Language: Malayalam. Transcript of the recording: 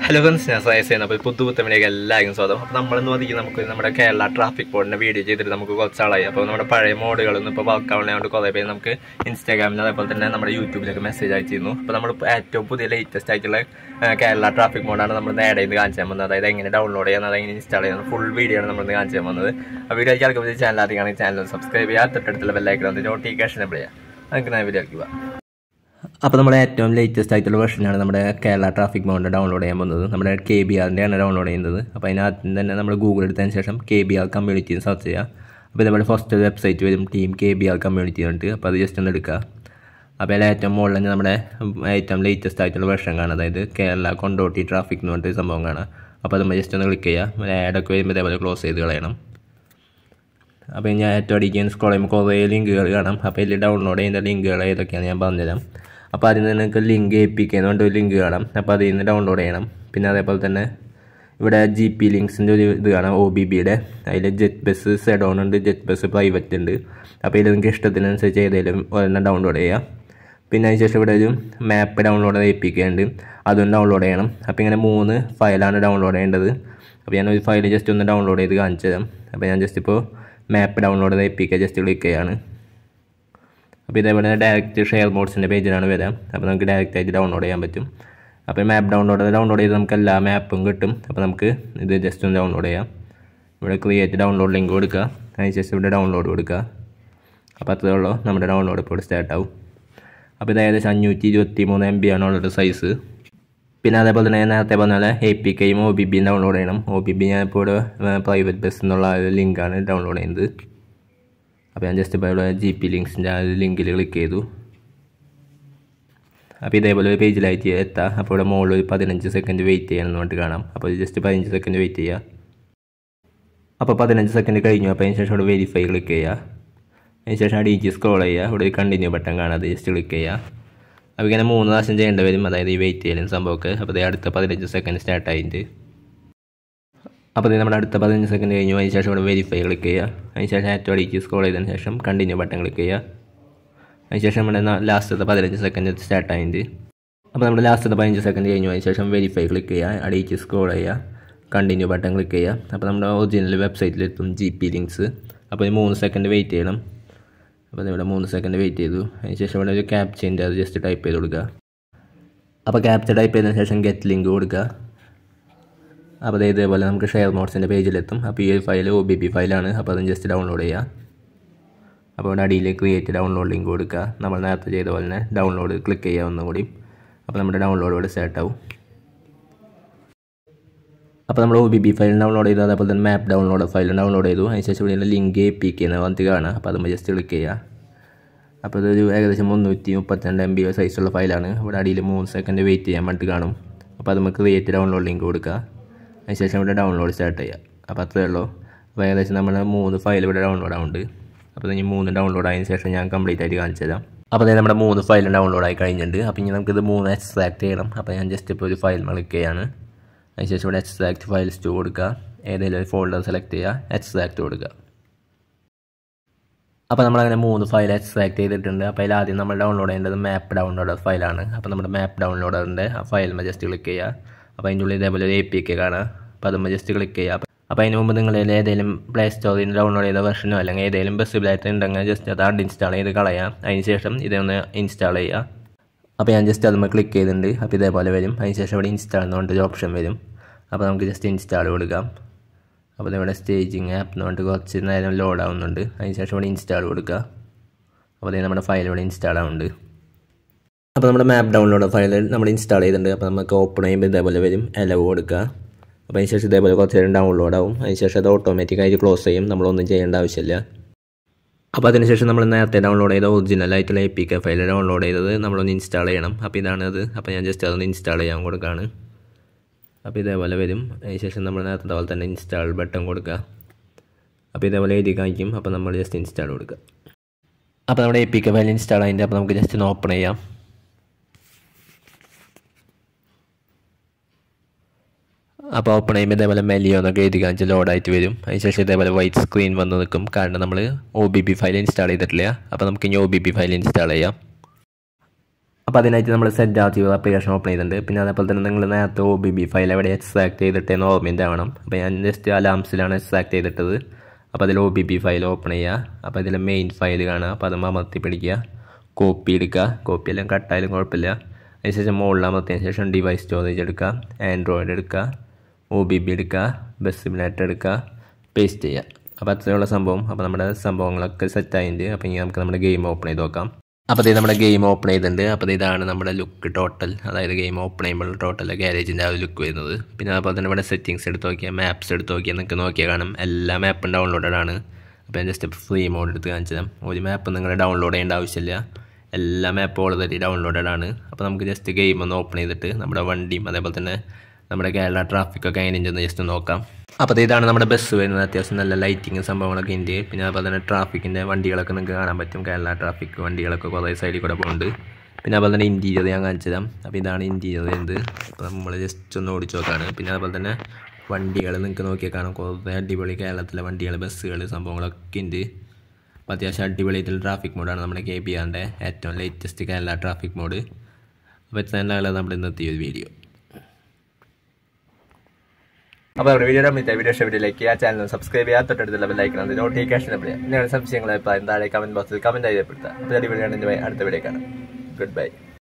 ഹലോ ഫ്രണ്ട്സ്, ഞാൻ Sreyas Yatheendran. അപ്പോൾ പുതുപുത്തമിലേക്ക് എല്ലാവർക്കും സ്വാഗതം. അപ്പോൾ നമ്മളെന്ന് പറഞ്ഞാൽ നമുക്ക് നമ്മുടെ കേരള ട്രാഫിക് ബോർഡിൻ്റെ വീഡിയോ ചെയ്തിട്ട് നമുക്ക് കുറച്ചാളായി. അപ്പോൾ നമ്മുടെ പഴയ മോഡുകളൊന്നും ഇപ്പോൾ വർക്കാവുന്നതുകൊണ്ട് കുറേ പേര് നമുക്ക് ഇൻസ്റ്റാഗ്രാമിൽ അതേപോലെ തന്നെ നമ്മുടെ യൂട്യൂബിലൊക്കെ മെസ്സേജ് അയച്ചിരുന്നു. അപ്പോൾ നമ്മൾ ഏറ്റവും പുതിയ ലേറ്റസ്റ്റ് ആയിട്ടുള്ള കേരള ട്രാഫിക് മോഡാണ് നമ്മൾ നേരെ ഇന്ന് കാണിച്ചു തരാൻ വന്നത്. അതായത് എങ്ങനെ ഡൗൺലോഡ് ചെയ്യാൻ, അതെങ്ങനെ ഇൻസ്റ്റാൾ ചെയ്യാൻ ഫുൾ വീഡിയോ ആണ് നമ്മൾ കാണിച്ചു തരാൻ വന്നത്. ആ വീഡിയോ ആൾക്കാർക്ക് ചാനൽ ആദ്യമാണെങ്കിൽ ചാനൽ സബ്സ്ക്രൈബ് ചെയ്യുക, തൊട്ടടുത്തുള്ള ബെല്ലൈക്കൺ വന്നിട്ട് നോട്ടിഫിക്കേഷൻ എബിൾ ചെയ്യുക. നമുക്ക് ഞാൻ വീഡിയോ ആക്കുക. അപ്പോൾ നമ്മുടെ ഏറ്റവും ലേറ്റസ്റ്റ് ആയിട്ടുള്ള വെർഷനാണ് നമ്മുടെ കേരള ട്രാഫിക് മോഡ് ഡൗൺലോഡ് ചെയ്യാൻ പോകുന്നത്. നമ്മുടെ KBRൻ്റെയാണ് ഡൗൺലോഡ് ചെയ്യുന്നത്. അപ്പോൾ അതിനകത്ത് തന്നെ നമ്മൾ ഗൂഗിൾ എടുത്തതിന് ശേഷം KBR കമ്മ്യൂണിറ്റി സെർച്ച് ചെയ്യുക. അപ്പോൾ നമ്മുടെ ഫസ്റ്റ് വെബ്സൈറ്റ് വരും, ടീം KBR കമ്മ്യൂണിറ്റി ഉണ്ട്. അപ്പോൾ അത് ജസ്റ്റ് ഒന്ന് എടുക്കുക. അപ്പോൾ അതിൽ ഏറ്റവും മുകളിൽ തന്നെ നമ്മുടെ ഏറ്റവും ലേറ്റസ്റ്റ് ആയിട്ടുള്ള വെർഷൻ കാണാം. അതായത് കേരള കൊണ്ടോട്ടി ട്രാഫിക് എന്ന് പറഞ്ഞിട്ട് സംഭവം കാണാം. അപ്പോൾ അത് ജസ്റ്റ് ഒന്ന് ക്ലിക്ക് ചെയ്യുക. ആഡൊക്കെ വരുമ്പോൾ ഇതേപോലെ ക്ലോസ് ചെയ്ത് കളയണം. അപ്പോൾ ഞാൻ ഏറ്റവും അടിക്കാൻ സ്ക്രോൾ ചെയ്യുമ്പോൾ കുറേ ലിങ്കുകൾ കാണാം. അപ്പോൾ ഇതിൽ ഡൗൺലോഡ് ചെയ്യുന്ന ലിങ്കുകൾ ഏതൊക്കെയാണ് ഞാൻ പറഞ്ഞുതരാം. അപ്പോൾ അതിൽ നിന്ന് നിങ്ങൾക്ക് ലിങ്ക് APK എന്ന് പറഞ്ഞിട്ട് ഒരു ലിങ്ക് കാണാം. അപ്പോൾ അതിൽ നിന്ന് ഡൗൺലോഡ് ചെയ്യണം. പിന്നെ അതേപോലെ തന്നെ ഇവിടെ GP ലിങ്ക്സിൻ്റെ ഒരു ഇത് കാണാം, OBBയുടെ. അതിൽ ജെറ്റ് ബസ് സെഡോൺ ഉണ്ട്, ജെറ്റ് ബസ് പ്രൈവറ്റ് ഉണ്ട്. അപ്പോൾ ഇതിൽ നിങ്ങൾക്ക് ഇഷ്ടത്തിനനുസരിച്ച് ഏതെങ്കിലും ഒരെണ്ണം ഡൗൺലോഡ് ചെയ്യുക. പിന്നെ അതിന് ശേഷം ഇവിടെ ഒരു മാപ്പ് ഡൗൺലോഡ് APK ഉണ്ട്, അതും ഡൗൺലോഡ് ചെയ്യണം. അപ്പോൾ ഇങ്ങനെ 3 ഫയലാണ് ഡൗൺലോഡ് ചെയ്യേണ്ടത്. അപ്പോൾ ഞാനൊരു ഫയൽ ജസ്റ്റ് ഒന്ന് ഡൗൺലോഡ് ചെയ്ത് കാണിച്ചു തരാം. അപ്പോൾ ഞാൻ ജസ്റ്റ് ഇപ്പോൾ മാപ്പ് ഡൗൺലോഡ് APK ജസ്റ്റ് ക്ലിക്ക് ചെയ്യാണ്. അപ്പോൾ ഇതേപോലെ ഡയറക്റ്റ് ഷെയർ മോഡ്സിൻ്റെ പേജിലാണ് വരാം. അപ്പോൾ നമുക്ക് ഡയറക്റ്റ് ആയിട്ട് ഡൗൺലോഡ് ചെയ്യാൻ പറ്റും. അപ്പോൾ മാപ്പ് ഡൗൺലോഡ് ചെയ്ത് നമുക്ക് എല്ലാ മാപ്പും കിട്ടും. അപ്പോൾ നമുക്ക് ഇത് ജസ്റ്റ് ഒന്ന് ഡൗൺലോഡ് ചെയ്യാം. ഇവിടെ ക്രിയേറ്റ് ഡൗൺലോഡ് ലിങ്ക് കൊടുക്കുക. അതിനുശേഷം ഇവിടെ ഡൗൺലോഡ് കൊടുക്കുക. അപ്പോൾ അത്രേ ഉള്ളൂ, നമ്മുടെ ഡൗൺലോഡ് ഇപ്പോൾ ഇവിടെ സ്റ്റാർട്ടാവും. അപ്പോൾ ഇത് ഏകദേശം 523 MB ആണുള്ളത് സൈസ്. പിന്നെ അതേപോലെ തന്നെ നേരത്തെ പറഞ്ഞ പോലെ APKയും OBBയും ഡൗൺലോഡ് ചെയ്യണം. OBB ഞാനിപ്പോൾ ഇവിടെ പ്രൈവറ്റ് ബസ് എന്നുള്ള ലിങ്കാണ് ഡൗൺലോഡ് ചെയ്യുന്നത്. അപ്പോൾ ഞാൻ ജസ്റ്റ് ഇപ്പോൾ ഇവിടെ GP ലിങ്ക്സിൻ്റെ ആ ലിങ്കിൽ ക്ലിക്ക് ചെയ്തു. അപ്പോൾ ഇതേപോലെ ഒരു പേജിലായിട്ട് എത്താം. അപ്പോൾ ഇവിടെ മുകളിൽ ഒരു 15 സെക്കൻഡ് വെയിറ്റ് ചെയ്യണമെന്ന് പറഞ്ഞിട്ട് കാണാം. അപ്പോൾ ജസ്റ്റ് 15 സെക്കൻഡ് വെയിറ്റ് ചെയ്യുക. അപ്പോൾ 15 സെക്കൻഡ് കഴിഞ്ഞു. അപ്പോൾ അതിന് ശേഷം ഇവിടെ വെരിഫൈ ക്ലിക്ക് ചെയ്യുക. അതിന് ശേഷം അടിയിലേക്ക് സ്ക്രോൾ ചെയ്യുക. ഇവിടെ കണ്ടിന്യൂ ബട്ടൺ കാണാം, അത് ജസ്റ്റ് ക്ലിക്ക് ചെയ്യുക. അപ്പോൾ ഇങ്ങനെ 3 പ്രാവശ്യം ചെയ്യേണ്ടി വരും, അതായത് ഈ വെയിറ്റ് ചെയ്യലും സംഭവമൊക്കെ. അപ്പോൾ അടുത്ത 15 സെക്കൻഡ് സ്റ്റാർട്ട് ആയിട്ട് അപ്പോൾ നമ്മുടെ അടുത്ത 15 സെക്കൻഡ് കഴിഞ്ഞു. അതിന് ശേഷം ഇവിടെ വെരിഫൈ ക്ലിക്ക് ചെയ്യുക. അതിന് ശേഷം ഏറ്റവും അടിയിലേക്ക് സ്ക്രോൾ ചെയ്തതിന് ശേഷം കണ്ടിന്യൂ ബട്ടൺ ക്ലിക്ക് ചെയ്യുക. അതിന് ശേഷം നമ്മുടെ ലാസ്റ്റത്തെ 15 സെക്കൻഡ് സ്റ്റാർട്ട് ആയിട്ട് അപ്പോൾ നമ്മുടെ ലാസ്റ്റത്തെ 15 സെക്കൻഡ് കഴിഞ്ഞു. അതിന് ശേഷം വെരിഫൈ ക്ലിക്ക് ചെയ്യുക, അടിയിലേക്ക് സ്ക്രോൾ ചെയ്യുക, കണ്ടിന്യൂ ബട്ടൺ ക്ലിക്ക് ചെയ്യുക. അപ്പോൾ നമ്മുടെ ഒറിജിനൽ വെബ്സൈറ്റിലെത്തും GP ലിങ്ക്സ്. അപ്പോൾ 3 സെക്കൻഡ് വെയിറ്റ് ചെയ്യണം. അപ്പോൾ ഇവിടെ 3 സെക്കൻഡ് വെയിറ്റ് ചെയ്തു. അതിന് ശേഷം ഇവിടെ ഒരു ക്യാപ്ചയുണ്ട്, അത് ജസ്റ്റ് ടൈപ്പ് ചെയ്ത് കൊടുക്കുക. അപ്പോൾ ക്യാപ്ച ടൈപ്പ് ചെയ്തതിന് ശേഷം ഗെറ്റ് ലിങ്ക് കൊടുക്കുക. അപ്പോൾ ഇതേപോലെ നമുക്ക് ഷെയർ മോഡ്സിൻ്റെ പേജിലെത്തും. അപ്പോൾ ഈ ഫയൽ OBB ഫയലാണ്. അപ്പോൾ അത് ജസ്റ്റ് ഡൗൺലോഡ് ചെയ്യുക. അപ്പോൾ ഇവിടെ അടിയിൽ ക്രിയേറ്റ് ഡൗൺലോഡ് ലിങ്ക് കൊടുക്കുക. നമ്മൾ നേരത്തെ ചെയ്ത പോലെ തന്നെ ഡൗൺലോഡ് ക്ലിക്ക് ചെയ്യുക ഒന്നും കൂടി. അപ്പോൾ നമ്മുടെ ഡൗൺലോഡ് ഇവിടെ സ്റ്റാർട്ട് ആവും. അപ്പോൾ നമ്മൾ OBB ഫയൽ ഡൗൺലോഡ് ചെയ്തു. അതേപോലെ തന്നെ മാപ്പ് ഡൗൺലോഡ് ഫയൽ ഡൗൺലോഡ് ചെയ്തു. അതിനുശേഷം ഇവിടെ ലിങ്ക് APK എന്ന് പറഞ്ഞിട്ട് കാണാം. അപ്പോൾ അത് ജസ്റ്റ് ക്ലിക്ക് ചെയ്യുക. അപ്പോൾ ഇതൊരു ഏകദേശം 332 MB സൈസുള്ള ഫയലാണ്. ഇവിടെ അടിയിൽ 3 സെക്കൻഡ് വെയിറ്റ് ചെയ്യാൻ വേണ്ടിയിട്ട് കാണും. അപ്പോൾ അത് നമുക്ക് ക്രിയേറ്റ് ഡൗൺലോഡ് ലിങ്ക് കൊടുക്കുക. അതിനുശേഷം ഇവിടെ ഡൗൺലോഡ് സ്റ്റാർട്ട് ചെയ്യുക. അപ്പോൾ അത്രയേ ഉള്ളൂ. അപ്പോൾ ഏകദേശം നമ്മൾ 3 ഫയൽ ഇവിടെ ഡൗൺലോഡ് ആവുന്നുണ്ട്. അപ്പോൾ ഇനി 3 ഡൗൺലോഡ് ആയതിനു ശേഷം ഞാൻ കംപ്ലീറ്റ് ആയിട്ട് കാണിച്ചു തരാം. അപ്പോൾ അതായത് നമ്മുടെ 3 ഫയൽ ഡൗൺലോഡ് ആയി കഴിഞ്ഞിട്ടുണ്ട്. അപ്പോൾ ഇനി നമുക്കിത് 3 എക്സ്ട്രാക്ട് ചെയ്യണം. അപ്പോൾ ഞാൻ ജസ്റ്റ് ഇപ്പോൾ ഒരു ഫയൽ ക്ലിക്ക് ചെയ്യാണ്. അതിനുശേഷം ഇവിടെ എക്സ്ട്രാക്ട് ഫയൽസ് ടു കൊടുക്കുക. ഏതെങ്കിലും ഒരു ഫോൾഡർ സെലക്ട് ചെയ്യുക, എക്സ്ട്രാക്ട് കൊടുക്കുക. അപ്പോൾ നമ്മളങ്ങനെ 3 ഫയൽ എക്സ്ട്രാക്ട് ചെയ്തിട്ടുണ്ട്. അപ്പോൾ അതിൽ ആദ്യം നമ്മൾ ഡൗൺലോഡ് ചെയ്യേണ്ടത് മാപ്പ് ഡൗൺലോഡർ ഫയലാണ്. അപ്പോൾ നമ്മുടെ മാപ്പ് ഡൗൺലോഡറിൻ്റെ ആ ഫയൽ ജസ്റ്റ് ക്ലിക്ക് ചെയ്യുക. അപ്പോൾ അതിൻ്റെ ഉള്ളിൽ ഇതേപോലെ ഒരു APK കാണാം. അപ്പോൾ അത് ജസ്റ്റ് ക്ലിക്ക് ചെയ്യുക. അപ്പോൾ അതിന് മുമ്പ് നിങ്ങൾ ഏതെങ്കിലും പ്ലേ സ്റ്റോറിൽ നിന്ന് ഡൗൺലോഡ് ചെയ്ത വെർഷനോ അല്ലെങ്കിൽ ഏതെങ്കിലും ബസ്സിലായിട്ട് ഉണ്ടെങ്കിൽ ജസ്റ്റ് അത് അൺഇൻസ്റ്റാൾ ചെയ്ത് കളയാം. അതിന് ശേഷം ഇതൊന്ന് ഇൻസ്റ്റാൾ ചെയ്യുക. അപ്പോൾ ഞാൻ ജസ്റ്റ് അതുമ്പോൾ ക്ലിക്ക് ചെയ്തിട്ടുണ്ട്. അപ്പോൾ ഇതേപോലെ വരും. അതിന് ശേഷം ഇവിടെ ഇൻസ്റ്റാൾ എന്ന് പറഞ്ഞിട്ട് ഓപ്ഷൻ വരും. അപ്പോൾ നമുക്ക് ജസ്റ്റ് ഇൻസ്റ്റാൾ കൊടുക്കാം. അപ്പോൾ ഇവിടെ സ്റ്റേജിങ് ആപ്പ് എന്ന് പറഞ്ഞിട്ട് കുറച്ച് നേരം ലോഡ് ആവുന്നുണ്ട്. അതിന് ശേഷം ഇവിടെ ഇൻസ്റ്റാൾ കൊടുക്കുക. അപ്പോൾ അതേ നമ്മുടെ ഫയൽ ഇവിടെ ഇൻസ്റ്റാൾ ആവുന്നുണ്ട്. അപ്പോൾ നമ്മുടെ മാപ്പ് ഡൗൺലോഡ് ഫയൽ നമ്മൾ ഇൻസ്റ്റാൾ ചെയ്തിട്ടുണ്ട്. അപ്പോൾ നമുക്ക് ഓപ്പൺ ചെയ്യുമ്പോൾ ഇതേപോലെ വരും, അലോ കൊടുക്കുക. അപ്പോൾ അതിന് ശേഷം ഇതേപോലെ കുറച്ച് നേരം ഡൗൺലോഡ് ആവും. അതിന് ശേഷം അത് ഓട്ടോമാറ്റിക്കായിട്ട് ക്ലോസ് ചെയ്യും, നമ്മളൊന്നും ചെയ്യേണ്ട ആവശ്യമില്ല. അപ്പോൾ അതിനുശേഷം നമ്മൾ നേരത്തെ ഡൗൺലോഡ് ചെയ്ത ഒറിജിനലായിട്ടുള്ള APK ഫയൽ ഡൗൺലോഡ് ചെയ്തത് നമ്മളൊന്ന് ഇൻസ്റ്റാൾ ചെയ്യണം. അപ്പോൾ ഇതാണത്. അപ്പോൾ ഞാൻ ജസ്റ്റ് അതൊന്ന് ഇൻസ്റ്റാൾ ചെയ്യാൻ കൊടുക്കുകയാണ്. അപ്പോൾ ഇതേപോലെ വരും. അതിന് ശേഷം നമ്മൾ നേരത്തെ പോലെ തന്നെ ഇൻസ്റ്റാൾ ബട്ടൺ കൊടുക്കുക. അപ്പോൾ ഇതേപോലെ എഴുതി കാണിക്കും. അപ്പോൾ നമ്മൾ ജസ്റ്റ് ഇൻസ്റ്റാൾ കൊടുക്കുക. അപ്പോൾ നമ്മുടെ APK ഫയൽ ഇൻസ്റ്റാൾ ആയിട്ട് അപ്പോൾ നമുക്ക് ജസ്റ്റ് ഒന്ന് ഓപ്പൺ ചെയ്യാം. അപ്പോൾ ഓപ്പൺ ചെയ്യുമ്പോൾ ഇതേപോലെ മെലിയോ എന്നൊക്കെ എഴുതി കാണിച്ച് ലോഡായിട്ട് വരും. അതിനുശേഷം ഇതേപോലെ വൈറ്റ് സ്ക്രീൻ വന്ന് നിൽക്കും, കാരണം നമ്മൾ OBB ഫയൽ ഇൻസ്റ്റാൾ ചെയ്തിട്ടില്ല. അപ്പോൾ നമുക്ക് ഇനി OBB ഫയൽ ഇൻസ്റ്റാൾ ചെയ്യാം. അപ്പോൾ അതിനായിട്ട് നമ്മൾ സെറ്റ് ആർച്ചീവ് ആപ്ലിക്കേഷൻ ഓപ്പൺ ചെയ്തിട്ടുണ്ട്. പിന്നെ അതേപോലെ തന്നെ നിങ്ങൾ നേരത്തെ OBB ഫയൽ എവിടെ എക്സ്ട്രാക്ട് ചെയ്തിട്ടേന്ന് ഓർമ്മയുണ്ടാവണം. അപ്പോൾ ഞാൻ ജസ്റ്റ് അലാംസിലാണ് എക്സ്ട്രാക്ട് ചെയ്തിട്ടത്. അപ്പോൾ അതിൽ OBB ഫയൽ ഓപ്പൺ ചെയ്യുക. അപ്പോൾ അതിൽ മെയിൻ ഫയൽ കാണുക. അപ്പോൾ അത് അമർത്തി പിടിക്കുക, കോപ്പി എടുക്കുക. കോപ്പി എല്ലാം കട്ടായാലും കുഴപ്പമില്ല. അതിനുശേഷം മുകളിൽ അമർത്തിയതിന് ശേഷം ഡിവൈസ് സ്റ്റോറേജ് എടുക്കുക, ആൻഡ്രോയിഡ് എടുക്കുക, OBB എടുക്കുക, ബസ് സിമുലേറ്റർ എടുക്കുക, പേസ്റ്റ് ചെയ്യുക. അപ്പോൾ അത്രയുള്ള സംഭവം. അപ്പോൾ നമ്മുടെ സംഭവങ്ങളൊക്കെ സെറ്റായിട്ടുണ്ട്. അപ്പോൾ ഇനി നമുക്ക് നമ്മുടെ ഗെയിം ഓപ്പൺ ചെയ്ത് നോക്കാം. അപ്പോൾ ഇത് നമ്മുടെ ഗെയിം ഓപ്പൺ ചെയ്തിട്ടുണ്ട്. അപ്പോൾ ഇതാണ് നമ്മുടെ ലുക്ക് ടോട്ടൽ, അതായത് ഗെയിം ഓപ്പൺ ചെയ്യുമ്പോൾ ടോട്ടൽ ഗാരേജിൻ്റെ ആ ഒരു ലുക്ക് വരുന്നത്. പിന്നെ അതുപോലെ തന്നെ ഇവിടെ സെറ്റിങ്സ് എടുത്ത് നോക്കിയാൽ, മാപ്സ് എടുത്ത് നോക്കിയാൽ നിങ്ങൾക്ക് നോക്കിയാൽ കാണും എല്ലാ മാപ്പും ഡൗൺലോഡഡ് ആണ്. അപ്പോൾ ഞാൻ ജസ്റ്റ് ഫ്രീ മോഡ് എടുത്ത് കാണിച്ചു തരാം. ഒരു മാപ്പ് നിങ്ങൾ ഡൗൺലോഡ് ചെയ്യേണ്ട ആവശ്യമില്ല, എല്ലാ മാപ്പും ഓൾറെഡി ഡൗൺലോഡഡ് ആണ്. അപ്പോൾ നമുക്ക് ജസ്റ്റ് ഗെയിം ഒന്ന് ഓപ്പൺ ചെയ്തിട്ട് നമ്മുടെ വണ്ടിയും അതേപോലെ തന്നെ നമ്മുടെ കേരള ട്രാഫിക്കൊക്കെ അതിനെഞ്ചൊന്ന് ജസ്റ്റ് നോക്കാം. അപ്പോൾ ഇതാണ് നമ്മുടെ ബസ് വരുന്നത്. അത്യാവശ്യം നല്ല ലൈറ്റിങ് സംഭവങ്ങളൊക്കെ ഉണ്ട്. പിന്നെ അതുപോലെ തന്നെ ട്രാഫിക്കിൻ്റെ വണ്ടികളൊക്കെ നിങ്ങൾക്ക് കാണാൻ പറ്റും. കേരള ട്രാഫിക് വണ്ടികളൊക്കെ കുറേ സൈഡിൽ കൂടെ പോകുന്നുണ്ട്. പിന്നെ അതുപോലെ തന്നെ ഇൻറ്റീരിയർ ഞാൻ കാണിച്ചു തരാം. അപ്പോൾ ഇതാണ് ഇൻറ്റീരിയർ വരുന്നത്. അപ്പോൾ നമ്മൾ ജസ്റ്റ് ഒന്ന് ഓടിച്ചു നോക്കാണ്. പിന്നെ അതുപോലെ തന്നെ വണ്ടികൾ നിങ്ങൾക്ക് നോക്കിയാൽ കാണാം, കുറേ അടിപൊളി കേരളത്തിലെ വണ്ടികൾ, ബസ്സുകൾ സംഭവങ്ങളൊക്കെ ഉണ്ട്. അപ്പോൾ അത്യാവശ്യം അടിപൊളിയായിട്ടുള്ള ട്രാഫിക് മോഡാണ് നമ്മുടെ KBRൻ്റെ ഏറ്റവും ലേറ്റസ്റ്റ് കേരള ട്രാഫിക് മോഡ്. അപ്പോൾ ഇത്രയും നമ്മുടെ ഇന്നത്തെ ഒരു വീഡിയോ. അപ്പോൾ നമ്മുടെ വീഡിയോ ഇഷ്ടപ്പെട്ടിലേക്ക് ആ ചാനൽ സബ്സ്ക്രൈബ് ചെയ്യാൻ തൊട്ടടുത്തുള്ള ബെല്ലൈക്കൺ അത് നോട്ടിഫിക്കേഷൻ ചെയ്യാം. നിങ്ങളുടെ സംശയങ്ങളെ താഴെ കമന്റ് ബോക്സിൽ കമന്റ് ചെയ്യപ്പെടുത്തുക. അപ്പോൾ അടിപൊളിയാണ് അടുത്ത വീഡിയോ കാണാം. Good bye.